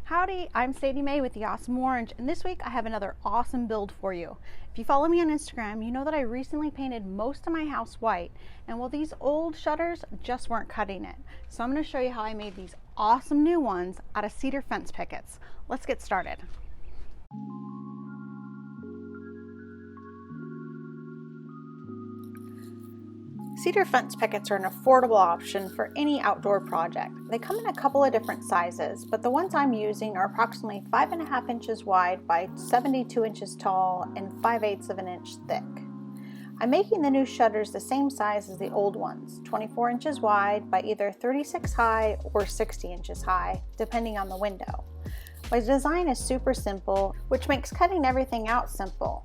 Howdy, I'm Sadie Mae with the Awesome Orange, and this week I have another awesome build for you. If you follow me on Instagram, you know that I recently painted most of my house white, and well, these old shutters just weren't cutting it. So I'm going to show you how I made these awesome new ones out of cedar fence pickets. Let's get started. Cedar fence pickets are an affordable option for any outdoor project. They come in a couple of different sizes, but the ones I'm using are approximately 5.5 inches wide by 72 inches tall and 5/8 of an inch thick. I'm making the new shutters the same size as the old ones, 24 inches wide by either 36 high or 60 inches high, depending on the window. My design is super simple, which makes cutting everything out simple.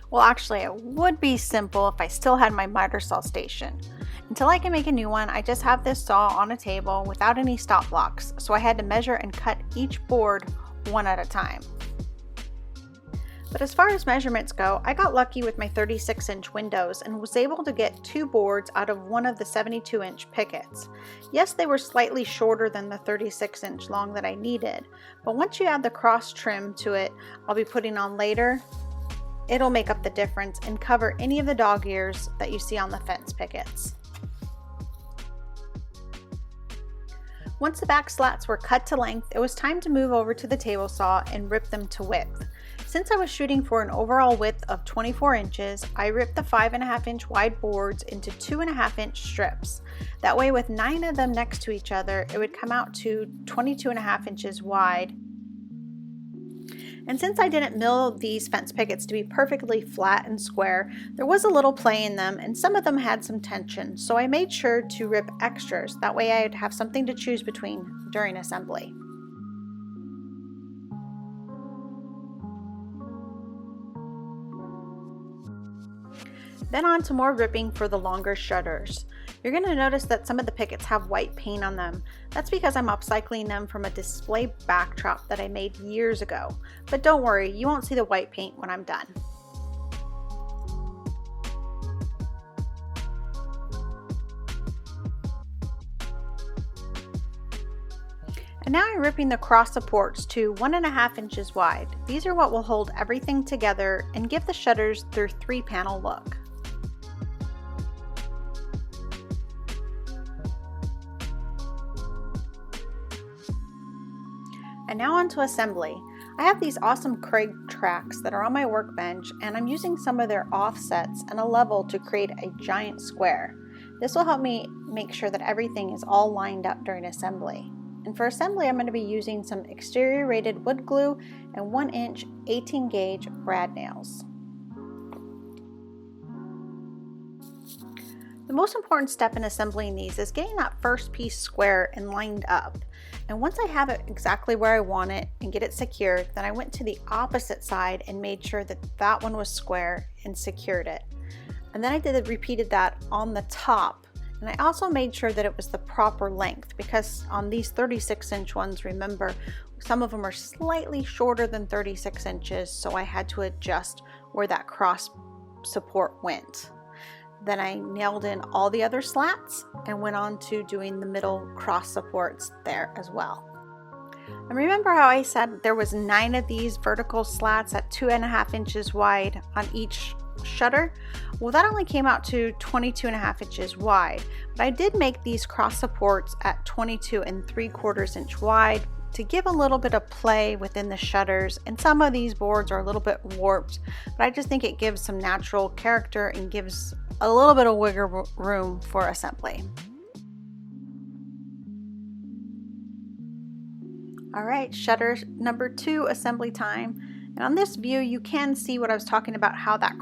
Well, actually, it would be simple if I still had my miter saw station. Until I can make a new one, I just have this saw on a table without any stop blocks, so I had to measure and cut each board one at a time. But as far as measurements go, I got lucky with my 36-inch windows and was able to get 2 boards out of one of the 72-inch pickets. Yes, they were slightly shorter than the 36-inch long that I needed, but once you add the cross trim to it, I'll be putting on later, it'll make up the difference and cover any of the dog ears that you see on the fence pickets. Once the back slats were cut to length, it was time to move over to the table saw and rip them to width. Since I was shooting for an overall width of 24 inches, I ripped the 5.5 inch wide boards into 2.5 inch strips. That way, with 9 of them next to each other, it would come out to 22.5 inches wide. And since I didn't mill these fence pickets to be perfectly flat and square, there was a little play in them and some of them had some tension, so I made sure to rip extras. That way I'd have something to choose between during assembly. Then on to more ripping for the longer shutters. You're going to notice that some of the pickets have white paint on them. That's because I'm upcycling them from a display backdrop that I made years ago. But don't worry, you won't see the white paint when I'm done. And now I'm ripping the cross supports to 1.5 inches wide. These are what will hold everything together and give the shutters their 3-panel look. And now on to assembly. I have these awesome Craig tracks that are on my workbench, and I'm using some of their offsets and a level to create a giant square. This will help me make sure that everything is all lined up during assembly. And for assembly, I'm going to be using some exterior rated wood glue and 1-inch 18 gauge brad nails. The most important step in assembling these is getting that first piece square and lined up. And once I have it exactly where I want it and get it secured, then I went to the opposite side and made sure that that one was square and secured it. And then I repeated that on the top. And I also made sure that it was the proper length, because on these 36-inch ones, remember, some of them are slightly shorter than 36 inches, so I had to adjust where that cross support went. Then I nailed in all the other slats and went on to doing the middle cross supports there as well. And remember how I said there was 9 of these vertical slats at 2.5 inches wide on each shutter? Well, that only came out to 22.5 inches wide, but I did make these cross supports at 22.75 inch wide to give a little bit of play within the shutters. And some of these boards are a little bit warped, but I just think it gives some natural character and gives a little bit of wiggle room for assembly. All right, shutter number 2 assembly time. And on this view, you can see what I was talking about, how that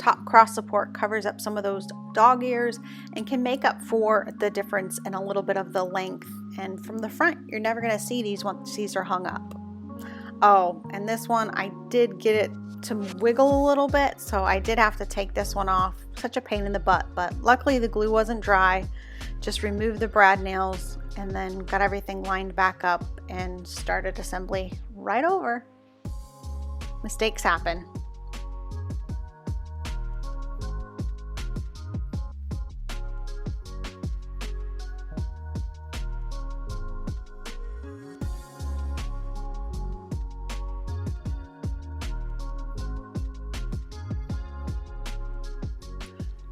top cross support covers up some of those dog ears and can make up for the difference in a little bit of the length. And from the front, you're never going to see these once these are hung up. Oh, and this one, I did get it to wiggle a little bit, so I did have to take this one off. Such a pain in the butt, but luckily the glue wasn't dry. Just removed the brad nails and then got everything lined back up and started assembly right over. Mistakes happen.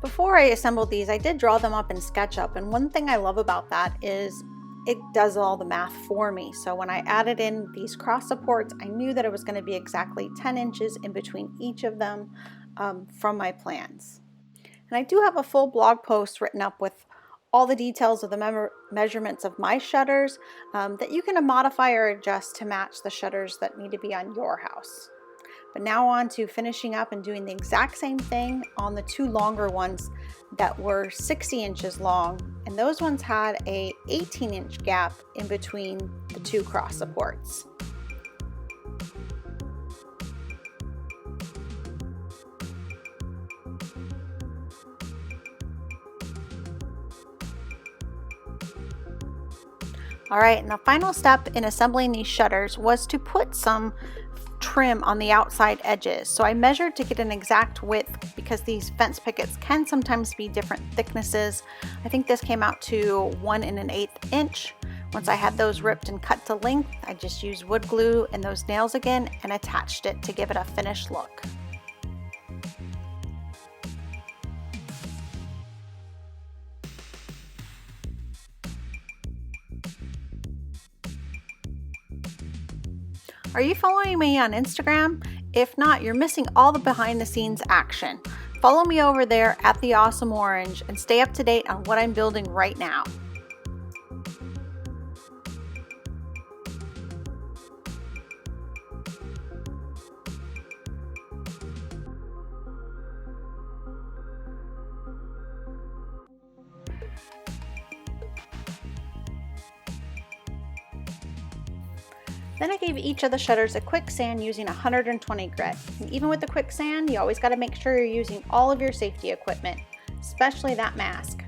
Before I assembled these, I did draw them up in SketchUp, and one thing I love about that is it does all the math for me. So when I added in these cross supports, I knew that it was going to be exactly 10 inches in between each of them from my plans. And I do have a full blog post written up with all the details of the measurements of my shutters that you can modify or adjust to match the shutters that need to be on your house. But now on to finishing up and doing the exact same thing on the two longer ones that were 60 inches long, and those ones had a 18-inch gap in between the two cross supports. All right, and the final step in assembling these shutters was to put some trim on the outside edges. So I measured to get an exact width because these fence pickets can sometimes be different thicknesses. I think this came out to 1 1/8 inch. Once I had those ripped and cut to length, I just used wood glue and those nails again and attached it to give it a finished look. Are you following me on Instagram? If not, you're missing all the behind the scenes action. Follow me over there at The Awesome Orange and stay up to date on what I'm building right now. Then I gave each of the shutters a quick sand using 120 grit. And even with the quick sand, you always got to make sure you're using all of your safety equipment, especially that mask.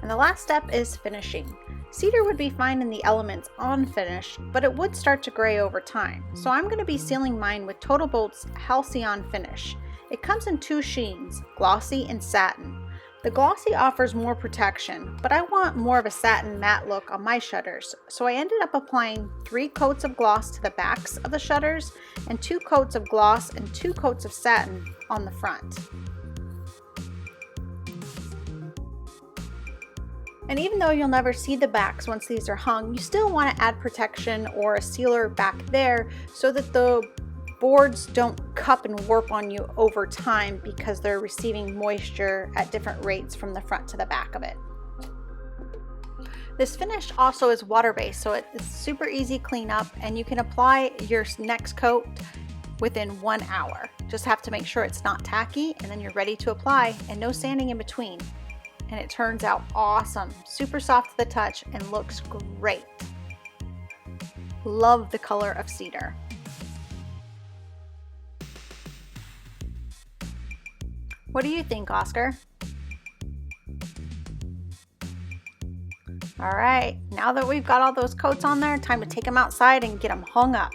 And the last step is finishing. Cedar would be fine in the elements on finish, but it would start to gray over time. So I'm going to be sealing mine with Total Bolt's Halcyon finish. It comes in two sheens, glossy and satin. The glossy offers more protection, but I want more of a satin matte look on my shutters, so I ended up applying 3 coats of gloss to the backs of the shutters and 2 coats of gloss and 2 coats of satin on the front. And even though you'll never see the backs once these are hung, you still want to add protection or a sealer back there so that the boards don't cup and warp on you over time because they're receiving moisture at different rates from the front to the back of it. This finish also is water-based, so it's super easy cleanup and you can apply your next coat within 1 hour. Just have to make sure it's not tacky and then you're ready to apply, and no sanding in between. And it turns out awesome, super soft to the touch and looks great. Love the color of cedar. What do you think, Oscar? All right, now that we've got all those coats on there, time to take them outside and get them hung up.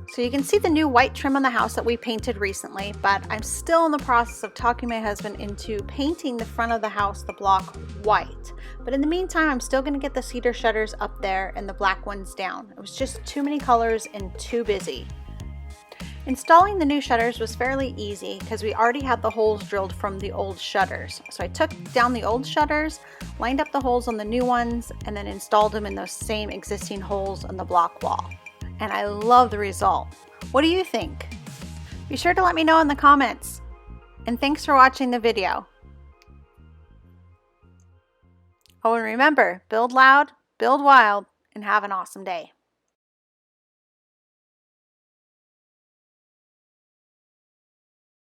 So you can see the new white trim on the house that we painted recently, but I'm still in the process of talking my husband into painting the front of the house, the block, white. But in the meantime, I'm still gonna get the cedar shutters up there and the black ones down. It was just too many colors and too busy. Installing the new shutters was fairly easy because we already had the holes drilled from the old shutters. So I took down the old shutters, lined up the holes on the new ones, and then installed them in those same existing holes on the block wall. And I love the result. What do you think? Be sure to let me know in the comments. And thanks for watching the video. Oh, and remember, build loud, build wild, and have an awesome day.